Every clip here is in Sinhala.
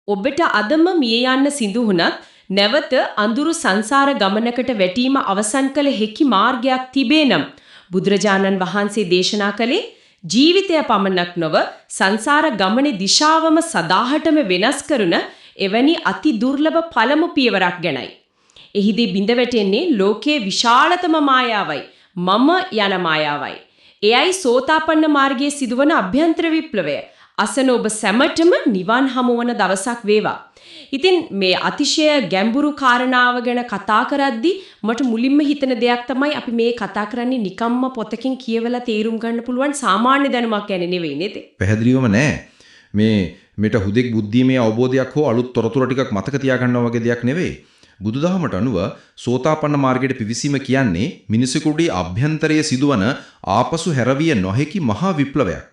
ඔබට අදම මිය යන්න සිදු වුණත් නැවත අඳුරු සංසාර ගමනකට වැටීම අවසන් කළ හැකි මාර්ගයක් තිබේ නම් බුදුරජාණන් වහන්සේ දේශනා කළේ ජීවිතය පමණක් නොව සංසාර ගමනේ දිශාවම සදාහටම වෙනස් කරන එවැනි අති දුර්ලභ පළමු පියවරක් ගැනයි. එහිදී බිඳ වැටෙන්නේ ලෝකයේ විශාලතම මායාවයි මම යන මායාවයි. එයයි සෝතාපන්න මාර්ගයේ සිදුවන අභ්‍යන්තර විප්ලවය. අසන ඔබ සැමටම නිවන් හමුවන දවසක් වේවා. ඉතින් මේ අතිශය ගැඹුරු කාරණාව ගැන කතා කරද්දී මට මුලින්ම හිතෙන දෙයක් තමයි අපි මේ කතා කරන්නේ නිකම්ම පොතකින් කියවලා තේරුම් ගන්න පුළුවන් සාමාන්‍ය දැනුමක් ගැන නෙවෙයි නේද? පැහැදිලිවම නෑ. මේට හුදෙක් බුද්ධිමය අවබෝධයක් හෝ අලුත් තොරතුරු ටිකක් මතක තියාගන්නවා වගේ දෙයක් නෙවෙයි. බුදුදහමට අනුව සෝතාපන්න මාර්ගයට පිවිසීම කියන්නේ මිනිසෙකුගේ අභ්‍යන්තරයේ සිදුවන ආපසු හැරවිය නොහැකි මහා විප්ලවයක්.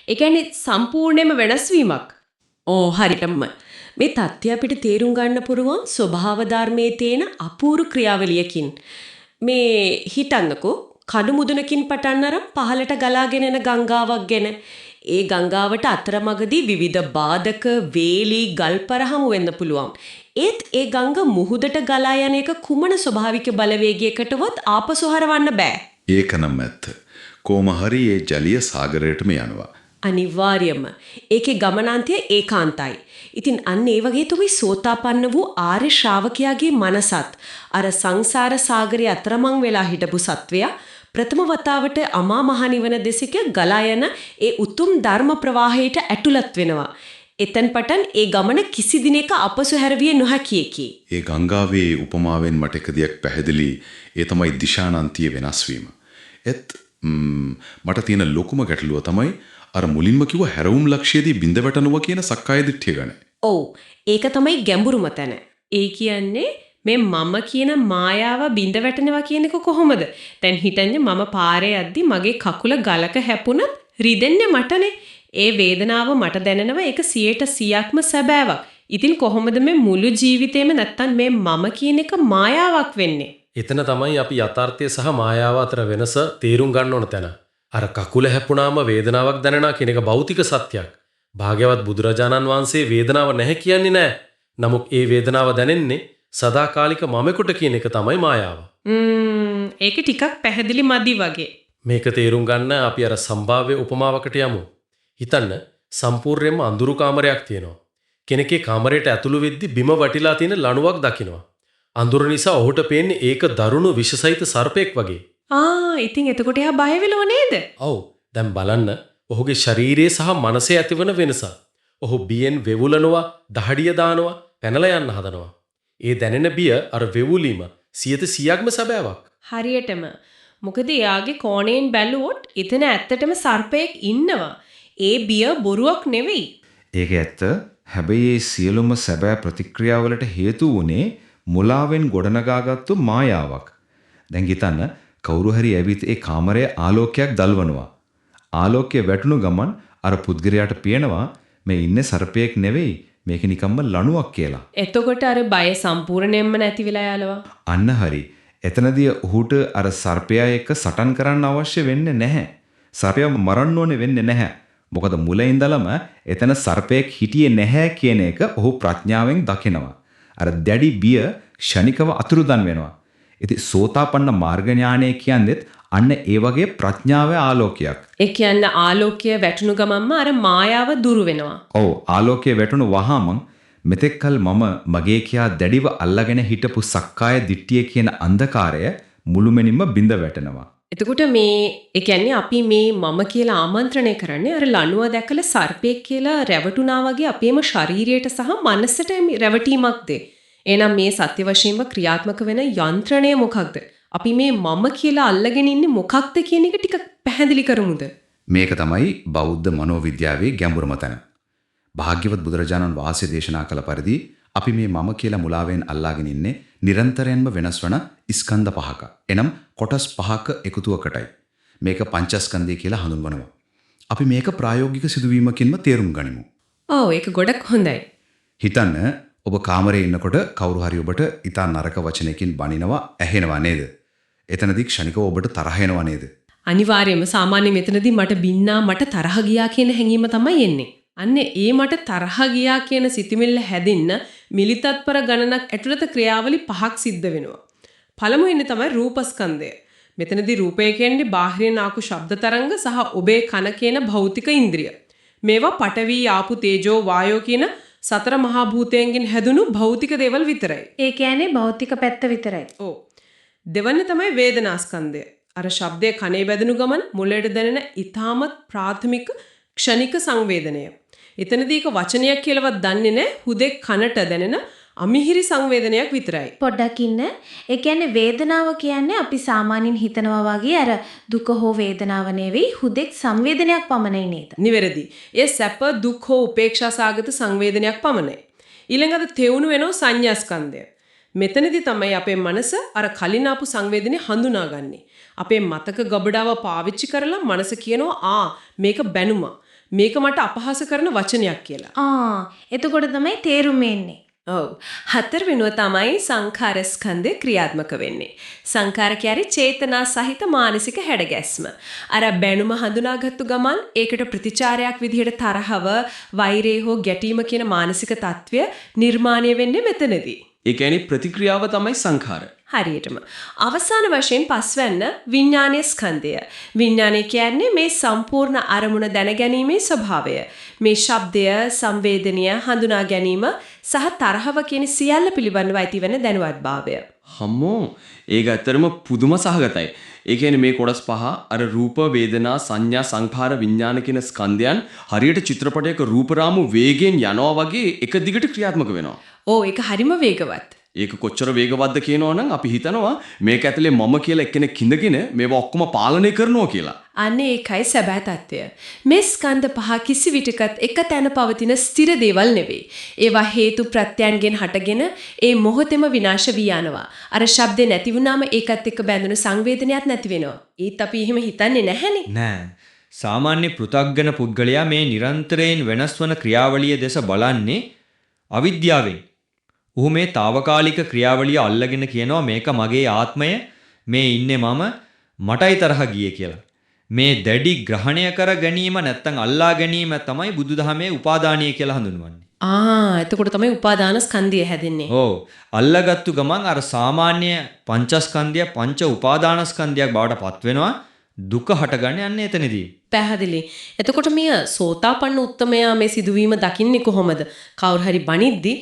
ඒ කියන්නේ සම්පූර්ණයෙන්ම වෙනස් වීමක්. හරියටම මේ தත්ත්වය අපිට තේරුම් ගන්න පුරුවන් ස්වභාව ධර්මයේ තියෙන අපූර්ව ක්‍රියාවලියකින් මේ හිතන්නකෝ කඩු මුදුනකින් පටන් අරන් පහළට ගලාගෙන එන ගංගාවක් ගැන. ඒ ගංගාවට අතරමඟදී විවිධ බාධක වේලි ගල්පර හමු වෙන්න පුළුවන්. ඒත් ඒ ගංග මුහුදට ගලා යන එක කුමන ස්වභාවික බලවේගයකටවත් ආපසු හරවන්න බෑ. ඒක නම් ඇත්ත. කොහොම හරි ඒ ජලීය සාගරයටම යනවා. අනිවාර්යයෙන්ම ඒකේ ගමනාන්තය ඒකාන්තයි. ඉතින් අන්න ඒ වගේ තමයි සෝතාපන්න වූ ආර්ය ශ්‍රාවකයාගේ මනසත් අර සංසාර සාගරයේ අතරමං වෙලා හිටපු සත්වයා ප්‍රථම වතාවට අමා මහ නිවන දෙසික ගලා යන ඒ උතුම් ධර්ම ප්‍රවාහයට ඇතුළත් වෙනවා. එතෙන් පටන් ඒ ගමන කිසි දිනක අපසු හැරවිය නොහැකියකි. ඒ ගංගාවේ උපමාවෙන් මට එක දෙයක් පැහැදිලි. ඒ තමයි දිශානන්තිය වෙනස් වීම. මට තියෙන ලොකුම ගැටලුව තමයි අර මුලින්ම කිව්ව හැරවුම් ලක්ෂයේදී බිඳ වැටෙනවා කියන සක්කාය දිට්ඨිය ගැන. ඔව් ඒක තමයි ගැඹුරුම තැන. ඒ කියන්නේ මේ මම කියන මායාව බිඳ වැටෙනවා කියන එක කොහොමද? දැන් හිතන්නේ මම පාරේ යද්දි මගේ කකුල ගලක හැපුණත් රිදෙන්නේ මටනේ. ඒ වේදනාව මට දැනෙනවා ඒක 100%ක්ම සැබෑවක්. ඉතින් කොහොමද මේ මුළු ජීවිතේම නැත්තම් මේ මම කියන එක මායාවක් වෙන්නේ? එතන තමයි අපි යථාර්ථය සහ මායාව අතර වෙනස තේරුම් ගන්න ඕන තැන. අර කකුල හැපුණාම වේදනාවක් දැනෙනවා කියන එක භෞතික සත්‍යයක්. භාග්‍යවත් බුදුරජාණන් වහන්සේ වේදනාව නැහැ කියන්නේ නැහැ. නමුත් ඒ වේදනාව දැනෙන්නේ සදාකාලික මමෙකුට කියන එක තමයි මායාව. ඒක ටිකක් පැහැදිලි මදි වගේ. මේක තේරුම් ගන්න අපි අර සම්භාව්‍ය උපමාවකට යමු. හිතන්න සම්පූර්ණයෙන්ම අඳුරු කාමරයක් තියෙනවා. කෙනෙක්ගේ කාමරයට ඇතුළු වෙද්දි බිම වටිලා තියෙන ලණුවක් දකිනවා. අඳුර නිසා ඔහුට පේන්නේ ඒක දරුණු විෂසහිත සර්පෙක් වගේ. ඉතින් එතකොට එයා බය වෙලව නේද? ඔව්. දැන් බලන්න ඔහුගේ ශරීරයේ සහ මනසේ ඇතිවන වෙනස. ඔහු බියෙන් වෙවුලනවා, දහඩිය දානවා, පැනලා යන්න හදනවා. ඒ දැනෙන බිය අර වෙවුලීම 100%ක්ම සැබෑවක්. හරියටම. මොකද එයාගේ කෝණයෙන් බැලුවොත් එතන ඇත්තටම සර්පෙක් ඉන්නවා. ඒ බිය බොරුවක් නෙවෙයි. ඒක ඇත්ත. හැබැයි මේ සියලුම සැබෑ ප්‍රතික්‍රියාවලට හේතු වුණේ මුලාවෙන් ගොඩනගාගත්තු මායාවක්. දැන් හිතන්න කවුරු හරි ඇවිත් ඒ කාමරයේ ආලෝකයක් දල්වනවා. ආලෝකය වැටුණු ගමන් අර පුද්ගලයාට පේනවා මේ ඉන්නේ සර්පයෙක් නෙවෙයි මේක නිකම්ම ලණුවක් කියලා. එතකොට අර බය සම්පූර්ණයෙන්ම නැති වෙලා යාලවා. අන්න හරි. එතනදී ඔහුට අර සර්පයා එක්ක සටන් කරන්න අවශ්‍ය වෙන්නේ නැහැ. සර්පයා මරන්න ඕනේ වෙන්නේ නැහැ. මොකද මුල ඉඳලම එතන සර්පයෙක් හිටියේ නැහැ කියන එක ඔහු ප්‍රඥාවෙන් දකිනවා. අර දැඩි බිය ක්ෂණිකව අතුරුදන් වෙනවා. ඉතින් සෝතාපන්න මාර්ග ඥානය කියන්නේත් අන්න ඒ වගේ ප්‍රඥාවේ ආලෝකයක්. ඒ කියන්නේ ආලෝකය වැටුණු ගමන්ම අර මායාව දුරු වෙනවා. ඔව් ආලෝකය වැටුණු වහාම මෙතෙක්කල් මම මගේ කියා දැඩිව අල්ලගෙන හිටපු සක්කාය දිට්ඨිය කියන අන්ධකාරය මුළුමනින්ම බිඳ වැටෙනවා. එතකොට ඒ කියන්නේ අපි මේ මම කියලා ආමන්ත්‍රණය කරන්නේ අර ලණුව දැකලා සර්පෙක් කියලා රැවටුණා වගේ අපේම ශරීරයට සහ මනසට රැවටීමක්ද? එහෙනම් මේ සත්‍ය වශයෙන්ම ක්‍රියාත්මක වෙන යන්ත්‍රණය මොකක්ද? අපි මේ මම කියලා අල්ලගෙන ඉන්නේ මොකක්ද කියන එක ටික පැහැදිලි කරමුද? මේක තමයි බෞද්ධ මනෝවිද්‍යාවේ ගැඹුරම තැන. භාග්‍යවත් බුදුරජාණන් වහන්සේ දේශනා කළ පරිදි අපි මේ මම කියලා මුලාවෙන් අල්ලාගෙන ඉන්නේ නිරන්තරයෙන්ම වෙනස් වන ස්කන්ධ පහක. එනම් කොටස් පහක එකතුවකටයි. මේක පංචස්කන්ධය කියලා හඳුන්වනවා. අපි මේක ප්‍රායෝගික සිදුවීමකින්ම තේරුම් ගනිමු. ඔව් ඒක ගොඩක් හොඳයි. හිතන්න ඔබ කාමරේ ඉන්නකොට කවුරු හරි ඔබට ඉතා නරක වචනයකින් බනිනවා ඇහෙනවා නේද? එතනදී ක්ෂණිකව ඔබට තරහ එනවා නේද? අනිවාර්යයෙන්ම සාමාන්‍ය මෙතනදී මට බින්නා මට තරහ ගියා කියන හැඟීම තමයි එන්නේ. අන්නේ ඒ මට තරහ ගියා කියන සිතිවිල්ල හැදින්න මිලිතත්පර ගණනක් ඇතුළත ක්‍රියාවලි 5ක් සිද්ධ වෙනවා. පළමුවෙන්නේ තමයි රූපස්කන්ධය. මෙතනදී රූපය කියන්නේ බාහිරින් ආපු ශබ්ද තරංග සහ ඔබේ කන කියන භෞතික ඉන්ද්‍රිය. මේවා පඨවි, ආපු, තේජෝ, වායෝ කියන සතර මහා භූතයන්ගෙන් හැදුණු භෞතික දේවල් විතරයි. ඒ කියන්නේ භෞතික පැත්ත විතරයි. ඔව්. දෙවන්නේ තමයි වේදනාස්කන්ධය. අර ශබ්දය කනේ වැදෙනු ගමන් මුලයට දැනෙන ඊ타මත් ප්‍රාථමික ක්ෂණික සංවේදනය. එතනදී එක වචනයක් කියලාවත් දන්නේ නැහැ. හුදෙක් කනට දැනෙන අමිහිරි සංවේදනයක් විතරයි. පොඩ්ඩක් ඉන්න. ඒ කියන්නේ වේදනාව කියන්නේ අපි සාමාන්‍යයෙන් හිතනවා වගේ අර දුක හෝ වේදනාව නෙවෙයි හුදෙක් සංවේදනයක් පමණයි නේද? නිවැරදි. ඒ සැප, දුක් හෝ උපේක්ෂා සාගත සංවේදනයක් පමණයි. ඊළඟට තෙවුණු වෙනෝ සංඥාස්කන්ධය. මෙතනදී තමයි අපේ මනස අර කලින් ආපු සංවේදනේ හඳුනාගන්නේ. අපේ මතක ගබඩාව පාවිච්චි කරලා මනස කියනවා මේක බැනුමා. මේක මට අපහාස කරන වචනයක් කියලා. එතකොට තමයි තේරුම එන්නේ. ඔව්. හතරවෙනුව තමයි සංඛාර ස්කන්ධය ක්‍රියාත්මක වෙන්නේ. සංඛාර කියන්නේ චේතනා සහිත මානසික හැඩගැස්ම. අර බැනුම හඳුනාගත්තු ගමන් ඒකට ප්‍රතිචාරයක් විදිහට තරහව, වෛරය හෝ ගැටීම කියන මානසික තත්වය නිර්මාණය වෙන්නේ මෙතනදී. ඒ කියන්නේ ප්‍රතික්‍රියාව තමයි සංඛාර. හරියටම. අවසාන වශයෙන් පස්වැන්න විඥානීය ස්කන්ධය. විඥානය කියන්නේ මේ සම්පූර්ණ අරමුණ දැනගැනීමේ ස්වභාවය. මේ ශබ්දය, සංවේදනීය හඳුනා ගැනීම සහ තරහව කියන සියල්ල පිළිබඳව ඇතිවන දැනුවත්භාවය. හම්මෝ ඒක ඇත්තරම පුදුම සහගතයි. ඒ කියන්නේ මේ කොටස් පහ අර රූප, වේදනා, සංඥා, සංඛාර, විඥාන කියන ස්කන්ධයන් හරියට චිත්‍රපටයක රූපරාමු වේගයෙන් යනවා වගේ එක දිගට ක්‍රියාත්මක වෙනවා. ඒක හරිම වේගවත්. ඒක කොච්චර වේගවත්ද කියනවනම් අපි හිතනවා මේක ඇතුලේ මම කියලා එක්කෙනෙක් ඉඳගෙන මේවා ඔක්කොම පාලනය කරනවා කියලා. අනේ ඒකයි සැබෑ තත්ත්වය. මේ ස්කන්ධ පහ කිසි විටකත් එක තැන පවතින ස්ථිර දේවල් නෙවෙයි. ඒවා හේතු ප්‍රත්‍යයන්ගෙන් හටගෙන ඒ මොහොතේම විනාශ වී යනවා. අර ශබ්දේ නැති වුණාම ඒකත් එක්ක බැඳුණු සංවේදනයක් නැති වෙනවා. ඒත් අපි එහෙම හිතන්නේ නැහැනේ. නෑ. සාමාන්‍ය පෘථග්ජන පුද්ගලයා මේ නිරන්තරයෙන් වෙනස් වන ක්‍රියාවලිය දෙස බලන්නේ අවිද්‍යාවෙන්. ඌ මේ తాවකාලික ක්‍රියාවලිය අල්ලගෙන කියනවා මේක මගේ ආත්මය, මේ ඉන්නේ මම, මටයි තරහ ගියේ කියලා. මේ දැඩි ග්‍රහණය කර ගැනීම නැත්තම් අල්ලා ගැනීම තමයි බුදුදහමේ උපාදානීය කියලා හඳුන්වන්නේ. එතකොට තමයි උපාදාන ස්කන්ධය හැදෙන්නේ. ඔව්. අල්ලගත්තු ගමන් අර සාමාන්‍ය පංචස්කන්ධය පංච උපාදානස්කන්ධයක් බවට පත් වෙනවා. දුක හටගන්නේ යන්නේ එතනදී. පැහැදිලි. එතකොට මේ සෝතාපන්න උත්තමයා මේ සිදුවීම දකින්නේ කොහොමද? කවුරු හරි බණිද්දි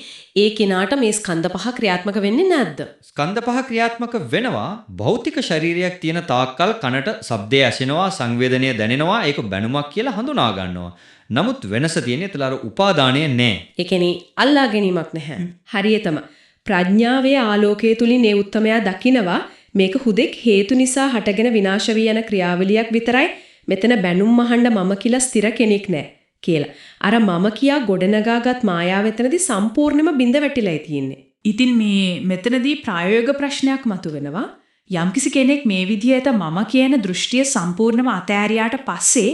ඒ කෙනාට මේ ස්කන්ධ පහ ක්‍රියාත්මක වෙන්නේ නැද්ද? ස්කන්ධ පහ ක්‍රියාත්මක වෙනවා. භෞතික ශරීරයක් තියෙන තාක්කල් කනට ශබ්දය ඇසෙනවා, සංවේදනය දැනෙනවා, ඒක බැනුමක් කියලා හඳුනා ගන්නවා. නමුත් වෙනස තියෙන්නේ ඒතල අර උපාදානය නෑ. ඒ කියන්නේ අල්ලා ගැනීමක් නැහැ. හරියටම ප්‍රඥාවේ ආලෝකයේ තුලින් මේ උත්තමයා දකිනවා මේක හුදෙක් හේතු නිසා හටගෙන විනාශ වී යන ක්‍රියාවලියක් විතරයි. මෙතන බැනුම් මහන්න මම කියලා ස්ථිර කෙනෙක් නෑ කියලා. අර මම කියා ගොඩනගාගත් මායාව එතනදී සම්පූර්ණයෙන්ම බිඳ වැටිලායි තියෙන්නේ. ඉතින් මේ මෙතනදී ප්‍රායෝගික ප්‍රශ්නයක් මතුවෙනවා. යම්කිසි කෙනෙක් මේ විදිහට මම කියන දෘෂ්ටිය සම්පූර්ණයෙන්ම අතෑරියාට පස්සේ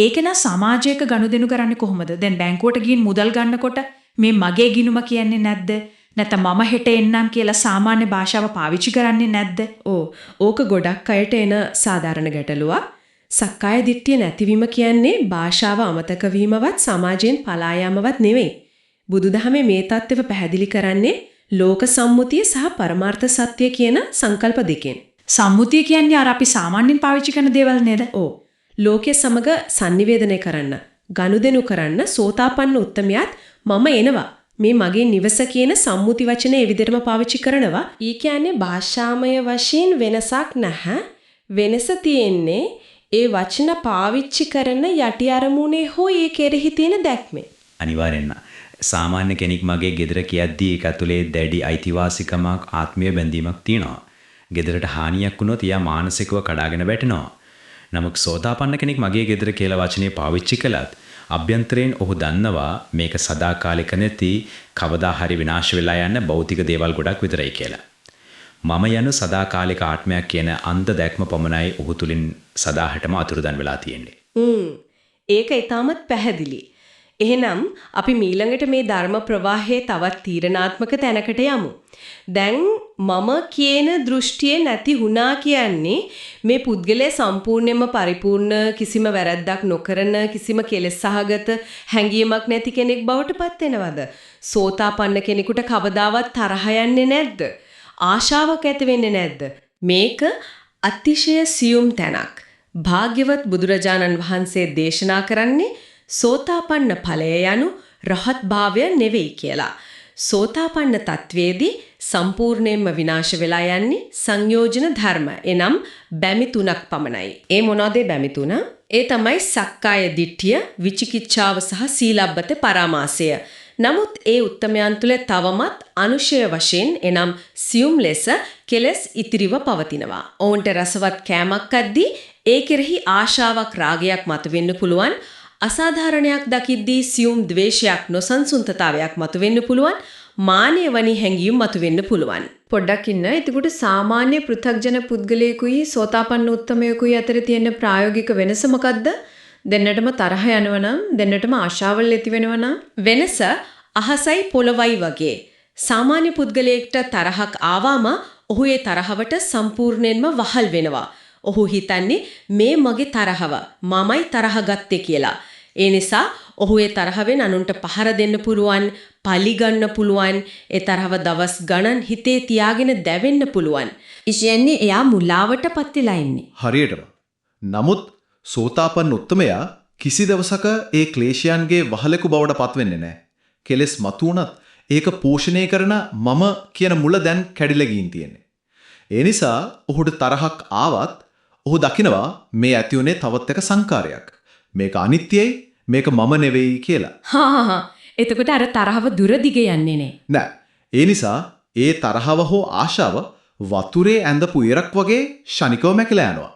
ඒක න සමාජයක ගනුදෙනු කරන්නේ කොහොමද? දැන් බැංකුවට ගිහින් මුදල් ගන්නකොට මේ මගේ ගිණුම කියන්නේ නැද්ද? නැත්නම් මම හෙට එන්නම් කියලා සාමාන්‍ය භාෂාව පාවිච්චි කරන්නේ නැද්ද? ඕක ගොඩක් අයට එන සාධාරණ ගැටලුවක්. සක්කාය දිට්ඨිය නැතිවීම කියන්නේ භාෂාව අමතක වීමවත් සමාජයෙන් පලා යාමවත් නෙවෙයි. බුදුදහමේ මේ தත්ත්වය පැහැදිලි කරන්නේ ලෝක සම්මුතිය සහ පරමාර්ථ සත්‍ය කියන සංකල්ප දෙකෙන්. සම්මුතිය කියන්නේ අර අපි සාමාන්‍යයෙන් පාවිච්චි කරන දේවල් නේද? ලෝකයේ සමග sannivedanaya කරන්න, ගනුදෙනු කරන්න සෝතාපන්න උත්තමයාත් මම එනවා. මේ මගේ නිවස කියන සම්මුති වචනේ ඒ විදිහටම පාවිච්චි කරනවා. ඊ කියන්නේ භාෂාමය වශයෙන් වෙනසක් නැහැ. වෙනස තියෙන්නේ ඒ වචන පාවිච්චි කරන යටි අරමුණේ හෝ ඒ කෙරෙහි තියෙන දැක්මේ. අනිවාර්යෙන්ම සාමාන්‍ය කෙනෙක් මගේ ගෙදර කියද්දී ඒක ඇතුලේ දැඩි අයිතිවාසිකමක් ආත්මීය බැඳීමක් තියෙනවා. ගෙදරට හානියක් වුණොත් එයා මානසිකව කඩාගෙන වැටෙනවා. නමුත් සෝතාපන්න කෙනෙක් මගේ ගෙදර කියලා වචනේ පාවිච්චි කළත් අභ්‍යන්තරයෙන් ඔහු දන්නවා මේක සදාකාලික නැති කවදා හරි විනාශ වෙලා යන භෞතික දේවල් ගොඩක් විතරයි කියලා. මම යන සදාකාලික ආත්මයක් කියන අන්ධ දැක්ම පමණයි ඔහු තුලින් සදාහටම අතුරුදන් වෙලා තියෙන්නේ. ඒක ඊටමත් පැහැදිලි. එහෙනම් අපි මීළඟට මේ ධර්ම ප්‍රවාහයේ තවත් තීරණාත්මක තැනකට යමු. දැන් මම කියන දෘෂ්ටියේ නැති වුණා කියන්නේ මේ පුද්ගලයා සම්පූර්ණයෙන්ම පරිපූර්ණ කිසිම වැරැද්දක් නොකරන කිසිම කෙලෙස් සහගත හැඟීමක් නැති කෙනෙක් බවට පත් වෙනවද? සෝතාපන්න කෙනෙකුට කවදාවත් තරහ යන්නේ නැද්ද? ආශාවක් ඇති වෙන්නේ නැද්ද? මේක අතිශය සියුම් තැනක්. භාග්‍යවත් බුදුරජාණන් වහන්සේ දේශනා කරන්නේ සෝතාපන්න ඵලය යනු රහත් භාවය නෙවෙයි කියලා. සෝතාපන්න තත්වයේදී සම්පූර්ණයෙන්ම විනාශ වෙලා යන්නේ සංයෝජන ධර්ම. එනම් බැමි තුනක් පමණයි. ඒ මොනවාද බැමි තුන? ඒ තමයි සක්කාය දිට්ඨිය, විචිකිච්ඡාව සහ සීලබ්බත පරාමාසය. නමුත් ඒ උත්තමයන් තුළ තවමත් අනුශය වශයෙන් එනම් සියුම් ලෙස කෙලස් ඉතිරිව පවතිනවා. ඔවුන්ට රසවත් කෑමක් අද්දී ඒ කෙරෙහි ආශාවක් රාගයක් මතුවෙන්න පුළුවන්. අසාධාරණයක් දකිද්දී සියුම් ද්වේෂයක් නොසන්සුන්තතාවයක් මතුවෙන්න පුළුවන්. මානය වනි හැඟීම් මතුවෙන්න පුළුවන්. පොඩ්ඩක් ඉන්න. එතකොට සාමාන්‍ය පෘථග්ජන පුද්ගලයෙකුයි සෝතාපන්න උත්තමයෙකුයි අතර තියෙන ප්‍රායෝගික වෙනස මොකද්ද? දෙන්නටම තරහ යනවනම් දෙන්නටම ආශාවල් ඇති වෙනවනම් වෙනස අහසයි පොළවයි වගේ. සාමාන්‍ය පුද්ගලයෙක්ට තරහක් ආවම ඔහු ඒ තරහවට සම්පූර්ණයෙන්ම වහල් වෙනවා. ඔහු හිතන්නේ මේ මගේ තරහව මමයි තරහ ගත්තේ කියලා. ඒ නිසා ඔහු ඒ තරහවෙන් අනුන්ට පහර දෙන්න පුළුවන්, පලි ගන්න පුළුවන්, ඒ තරහව දවස් ගණන් හිතේ තියාගෙන දැවෙන්න පුළුවන්. ඉතින්නේ එයා මුලාවටපත් වෙලා ඉන්නේ. හරියටම. නමුත් සෝතාපන්න උත්තමයා කිසි දවසක ඒ ක්ලේශයන්ගේ වහලෙකු බවට පත් වෙන්නේ නැහැ. කෙලස් මතු වුණත් ඒක පෝෂණය කරන මම කියන මුල දැන් කැඩිලා ගින් තියෙන්නේ. ඒ නිසා ඔහුට තරහක් ආවත් ඔහු දකිනවා මේ ඇති උනේ තවත් එක සංකාරයක්. මේක අනිත්‍යයි, මේක මම නෙවෙයි කියලා. හා එතකොට අර තරහව දුර දිගේ යන්නේ නෑ. ඒ නිසා ඒ තරහව හෝ ආශාව වතුරේ ඇඳපු ඉරක් වගේ ෂණිකව මැකිලා යනවා.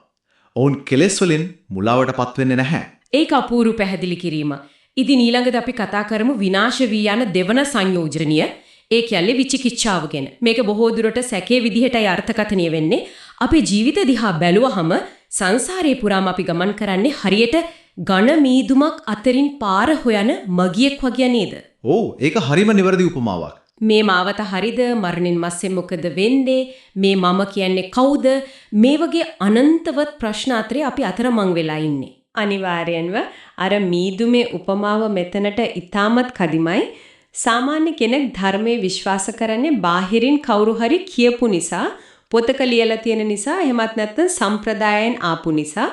ඔවුන් කෙලෙස් වලින් මුලාවටපත් වෙන්නේ නැහැ. ඒක අපූර්ව පැහැදිලි කිරීම. ඉතින් ඊළඟට අපි කතා කරමු විනාශ වී යන දෙවන සංයෝජනීය. ඒ කියන්නේ විචිකිච්ඡාව ගැන. මේක බොහෝ දුරට සැකේ විදිහටයි අර්ථකථනය වෙන්නේ. අපේ ජීවිත දිහා බැලුවහම සංසාරේ පුරාම අපි ගමන් කරන්නේ හරියට ඝන මීදුමක් අතරින් පාර හොයන මගියෙක් වගේ නේද? ඔව්, ඒක හරිම නිවැරදි උපමාවක්. මේ මාවත හරිද? මරණින් මස්සේ මොකද වෙන්නේ? මේ මම කියන්නේ කවුද? මේ වගේ අනන්තවත් ප්‍රශ්න අතරේ අපි අතරමං වෙලා ඉන්නේ. අනිවාර්යෙන්ම අර මීදුමේ උපමාව මෙතනට ඉතාමත් කදිමයි. සාමාන්‍ය කෙනෙක් ධර්මයේ විශ්වාස කරන්නේ බාහිරින් කවුරු හරි කියපු නිසා, පොතක ලියලා තියෙන නිසා, එහෙමත් නැත්නම් සම්ප්‍රදායෙන් ආපු නිසා.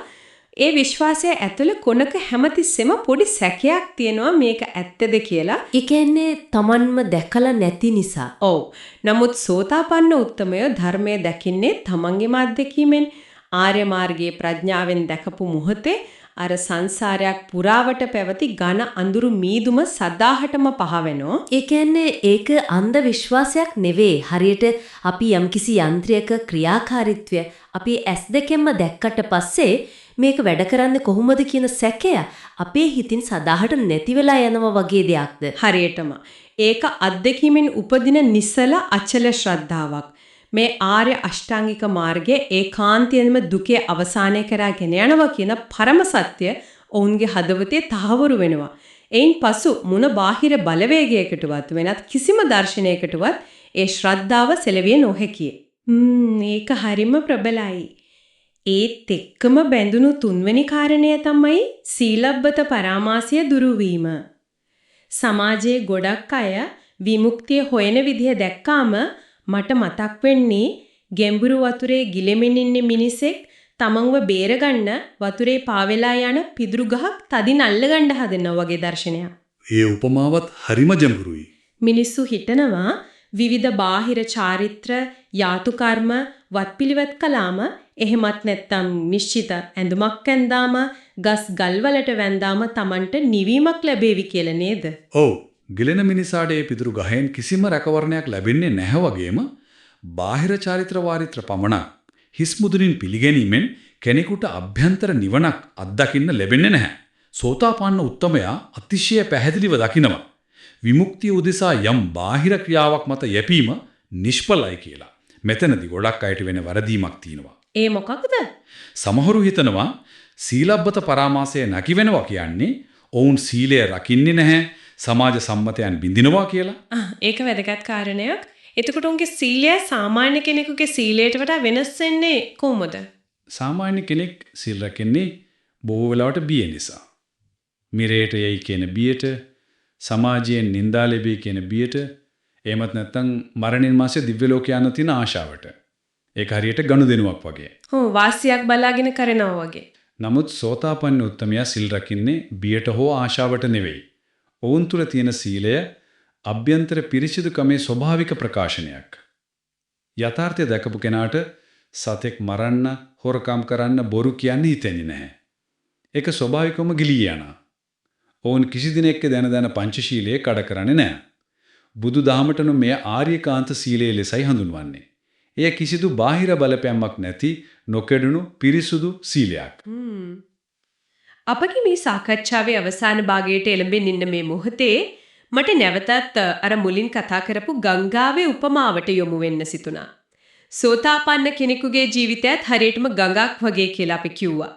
ඒ විශ්වාසය ඇතුළේ කොනක හැමතිස්සෙම පොඩි සැකයක් තියෙනවා මේක ඇත්තද කියලා. ඒ කියන්නේ Tamanම දැකලා නැති නිසා. ඔව්. නමුත් සෝතාපන්න උත්තමයෝ ධර්මයේ දකින්නේ Tamanගේම අත්දැකීමෙන්, ආර්ය මාර්ගයේ ප්‍රඥාවෙන් දැකපු මොහොතේ අර සංසාරයක් පුරාවට පැවති ඝන අඳුරු මීදුම සදාහටම පහ වෙනවා. ඒ කියන්නේ ඒක අන්ධ විශ්වාසයක් නෙවෙයි. හරියට අපි යම්කිසි යන්ත්‍රයක ක්‍රියාකාරීත්වය අපි S2කින්ම දැක්කට පස්සේ මේක වැඩ කරන්නේ කොහොමද කියන සැකය අපේ හිතින් සදාහට නැති වෙලා යනවා වගේ දෙයක්ද? හරියටම. ඒක අත්දැකීමෙන් උපදින නිසල අචල ශ්‍රද්ධාවක්. මේ ආර්ය අෂ්ටාංගික මාර්ගයේ ඒකාන්තයෙන්ම දුකේ අවසානය කරගෙන යනවා කියන පරම සත්‍ය ඔවුන්ගේ හදවතේ තහවුරු වෙනවා. එයින් පසු මොන බාහිර බලවේගයකටවත් වෙනත් කිසිම දර්ශනයකටවත් ඒ ශ්‍රද්ධාව සෙලවිය නොහැකිය. ඒක හරිම ප්‍රබලයි. ඒත් එක්කම බැඳුණු තුන්වෙනි කාරණය තමයි සීලබ්බත පරාමාසය දුරු වීම. සමාජයේ ගොඩක් අය විමුක්තිය හොයන විදිහ දැක්කාම මට මතක් වෙන්නේ ගැඹුරු වතුරේ ගිලෙමින් ඉන්න මිනිසෙක් තමන්ව බේරගන්න වතුරේ පාවෙලා යන පිදුරු ගහක් තදින් අල්ලගන්න හදනවා වගේ දර්ශනයක්. ඒ උපමාවත් හරිම ගැඹුරුයි. මිනිස්සු හිතනවා විවිධ බාහිර චාරිත්‍ර, යාතු කර්ම, වත්පිළිවෙත් කළාම එහෙමත් නැත්නම් නිශ්චිත ඇඳුමක් ඇඳාම, ගස් ගල් වලට වැන්දාම Tamanට නිවීමක් ලැබේවි කියලා නේද? ඔව්. ගිලෙන මිනිසාට ඒ පිදුරු ගහෙන් කිසිම රැකවරණයක් ලැබෙන්නේ නැහැ වගේම බාහිර චාරිත්‍ර වාරිත්‍ර පමණක් හිස් මුදුනින් පිළිගැනීමෙන් කෙනෙකුට අභ්‍යන්තර නිවනක් අත්දකින්න ලැබෙන්නේ නැහැ. සෝතාපන්න උත්තමයා අතිශය පැහැදිලිව දකිනවා විමුක්තිය උදෙසා යම් බාහිර ක්‍රියාවක් මත යැපීම නිෂ්ඵලයි කියලා. මෙතනදී ගොඩක් අයට වෙන වරදීමක් තියෙනවා. ඒ මොකක්ද? සමහරු හිතනවා සීලබ්බත පරාමාසය නැති වෙනවා කියන්නේ ඔවුන් සීලය රකින්නේ නැහැ සමාජ සම්මතයන් බිඳිනවා කියලා. ඒක වැදගත් කාරණයක්. එතකොට උන්ගේ සීලය සාමාන්‍ය කෙනෙකුගේ සීලයට වඩා වෙනස් වෙන්නේ කොහොමද? සාමාන්‍ය කෙනෙක් සීල් රැකෙන්නේ බොහෝ වෙලාවට බිය නිසා. මිරේට යයි කියන බියට, සමාජයෙන් නින්දා ලැබෙයි කියන බියට, එහෙමත් නැත්නම් මරණින් මාසේ දිව්‍ය ලෝක යන තියෙන ආශාවට. ඒක හරියට ගනුදෙනුවක් වගේ. වාසියක් බලාගෙන කරනවා වගේ. නමුත් සෝතාපන්න උත්තමයා සිල් රකින්නේ බියට හෝ ආශාවට නෙවෙයි. ඔවුන් තුල තියෙන සීලය අභ්‍යන්තර පිරිසිදුකමේ ස්වභාවික ප්‍රකාශනයක්. යථාර්ථය දැකපු කෙනාට සතෙක් මරන්න, හොරකම් කරන්න, බොරු කියන්න හිතෙන්නේ නැහැ. ඒක ස්වභාවිකවම ගිලී යනවා. ඔවුන් කිසි දිනෙක දැන පංචශීලයේ කඩ කරන්නේ නැහැ. බුදු දහමටනු මෙය ආර්යකාන්ත සීලයේ ලෙසයි හඳුන්වන්නේ. එය කිසිදු බාහිර බලපෑමක් නැති නොකඩුණු පිරිසුදු සීලයක්. අපගේ මේ සාකච්ඡාවේ අවසාන භාගයට එළඹෙන්න ඉන්න මේ මොහොතේ මට නැවතත් අර මුලින් කතා කරපු ගංගාවේ උපමාවට යොමු වෙන්න සිතුණා. සෝතාපන්න කෙනෙකුගේ ජීවිතයත් හරියටම ගඟක් වගේ කියලා අපි කිව්වා.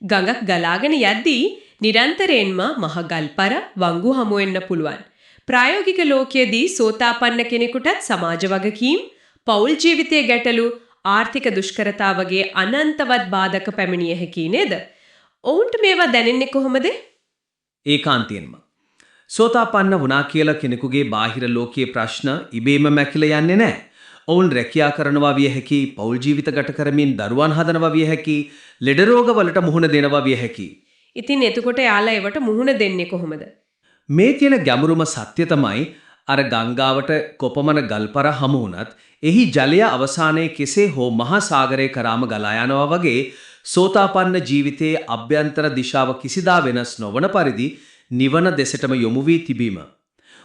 ගඟක් ගලාගෙන යද්දී නිරන්තරයෙන්ම මහ ගල්පර වංගු හමු වෙන්න පුළුවන්. ප්‍රායෝගික ලෝකයේදී සෝතාපන්න කෙනෙකුටත් සමාජ වගකීම්, පෞල් ජීවිතයේ ගැටලු, ආර්ථික දුෂ්කරතා වගේ අනන්තවත් බාධක පැමිණිය හැකි නේද? ඔවුන්ට මේවා දැනෙන්නේ කොහොමද? ඒකාන්තයෙන්ම. සෝතාපන්න වුණා කියලා කෙනෙකුගේ බාහිර ලෝකයේ ප්‍රශ්න ඉබේම මැකිලා යන්නේ නැහැ. ඔවුන් රැකියා කරනවා විය හැකි, පෞල් ජීවිත ගත කරමින් දරුවන් හදනවා විය හැකි, ලෙඩ රෝග වලට මුහුණ දෙනවා විය හැකි. ඉතින් එතකොට යාලා ඒවට මුහුණ දෙන්නේ කොහොමද? මේ තියෙන ගැඹුරුම සත්‍ය තමයි අර ගංගාවට කොපමණ ගල්පර හමු වුණත් එහි ජලය අවසානයේ කෙසේ හෝ මහා සාගරයේ කරාම ගලා යනවා වගේ සෝතාපන්න ජීවිතයේ අභ්‍යන්තර දිශාව කිසිදා වෙනස් නොවන පරිදි නිවන දෙසටම යොමු වී තිබීම.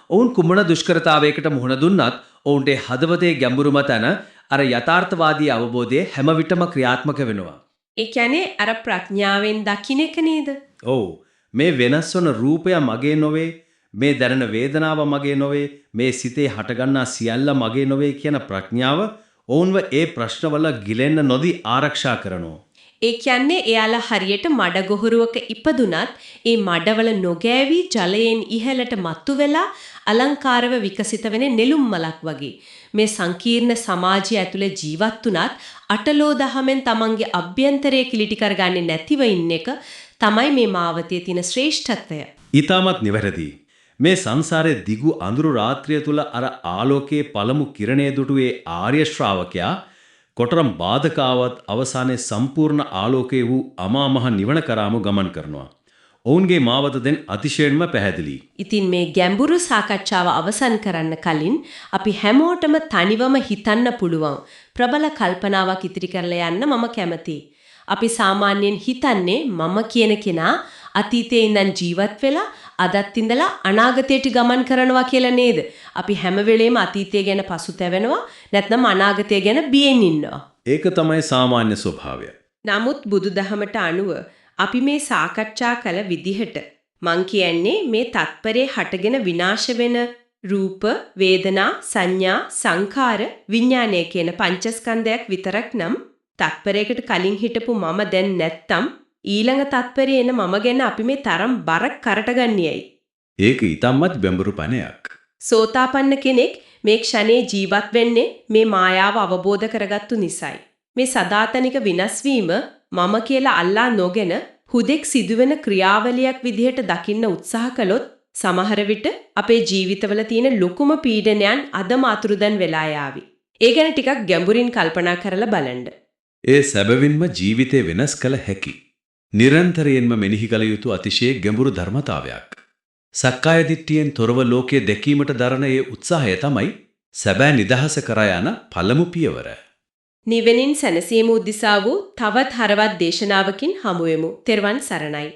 ඔවුන් කුමන දුෂ්කරතාවයකට මුහුණ දුන්නත් ඔවුන්ගේ හදවතේ ගැඹුරුම තැන අර යථාර්ථවාදී අවබෝධය හැම විටම ක්‍රියාත්මක වෙනවා. ඒ කියන්නේ අර ප්‍රඥාවෙන් දකින්න එක නේද? ඔව්. මේ වෙනස් වන රූපය මගේ නොවේ, මේ දැනෙන වේදනාව මගේ නොවේ, මේ සිතේ හටගන්නා සියල්ල මගේ නොවේ කියන ප්‍රඥාව ඔවුන්ව ඒ ප්‍රශ්නවල ගිලෙන්න නොදී ආරක්ෂා කරනවා. ඒ කියන්නේ එයාලා හරියට මඩ ගොහරුවක ඉපදුනත් ඒ මඩවල නොගෑවි ජලයෙන් ඉහළට මත්තු වෙලා අලංකාරව විකසිත වෙන නෙළුම් මලක් වගේ. මේ සංකීර්ණ සමාජය ඇතුලේ ජීවත් වුණත් අටලෝ දහමෙන් තමන්ගේ අභ්‍යන්තරය කිලිටි කරගන්නේ නැතිව ඉන්න එක තමයි මේ මාවතේ තියෙන ශ්‍රේෂ්ඨත්වය. ඊටමත් නිවැරදි. මේ සංසාරයේ දිගු අඳුරු රාත්‍රිය තුල අර ආලෝකයේ පළමු කිරණය දුටුවේ ආර්ය ශ්‍රාවකයා කොතරම් බාධකාවත් අවසානයේ සම්පූර්ණ ආලෝකයේ වූ අමා මහ නිවන කරාම ගමන් කරනවා. ඔවුන්ගේ මාවත දැන් අතිශයින්ම පැහැදිලි. ඉතින් මේ ගැඹුරු සාකච්ඡාව අවසන් කරන්න කලින් අපි හැමෝටම තනිවම හිතන්න පුළුවන් ප්‍රබල කල්පනාවක් ඉදිරි කරලා යන්න මම කැමතියි. අපි සාමාන්‍යයෙන් හිතන්නේ මම කියන කෙනා අතීතයේ ඉඳන් ජීවත් වෙලා අදත් ඉඳලා අනාගතයට ගමන් කරනවා කියලා නේද? අපි හැම වෙලේම අතීතය ගැන පසුතැවෙනවා නැත්නම් අනාගතය ගැන බියෙන් ඉන්නවා. ඒක තමයි සාමාන්‍ය ස්වභාවය. නමුත් බුදුදහමට අනුව අපි මේ සාකච්ඡා කළ විදිහට මං කියන්නේ මේ තත්පරේ හටගෙන විනාශ වෙන රූප, වේදනා, සංඥා, සංඛාර, විඥානය කියන පංචස්කන්ධයක් විතරක් නම් තත්පරයකට කලින් හිටපු මම දැන් නැත්තම් ඊළඟ තත්පරේ එන මම ගැන අපි මේ තරම් බරක් කරට ගන්නේයි. ඒක ඊටමත් බැඹුරු පණයක්. සෝතාපන්න කෙනෙක් මේ ක්ෂණේ ජීවත් වෙන්නේ මේ මායාව අවබෝධ කරගත්තු නිසායි. මේ සදාතනික විනාශ වීම මම කියලා අල්ලා නොගෙන හුදෙක් සිදුවෙන ක්‍රියාවලියක් විදිහට දකින්න උත්සාහ කළොත් සමහර විට අපේ ජීවිතවල තියෙන ලොකුම පීඩනයන් අදම අතුරුදන් වෙලා යාවි. ඒ ගැන ටිකක් ගැඹුරින් කල්පනා කරලා බලන්න. ඒ සැබවින්ම ජීවිතේ වෙනස් කළ හැකි. නිරන්තරයෙන්ම මෙනෙහි කළ යුතු අතිශය ගැඹුරු ධර්මතාවයක්. සක්කාය දිට්ඨියෙන් තොරව ලෝකයේ දැකීමට දරන ඒ උත්සාහය තමයි සැබෑ නිදහස කරා යන පළමු පියවර. නිවෙනින් සැනසීම උදෙසා වූ තවත් හරවත් දේශනාවකින් හමු වෙමු. තෙරුවන් සරණයි.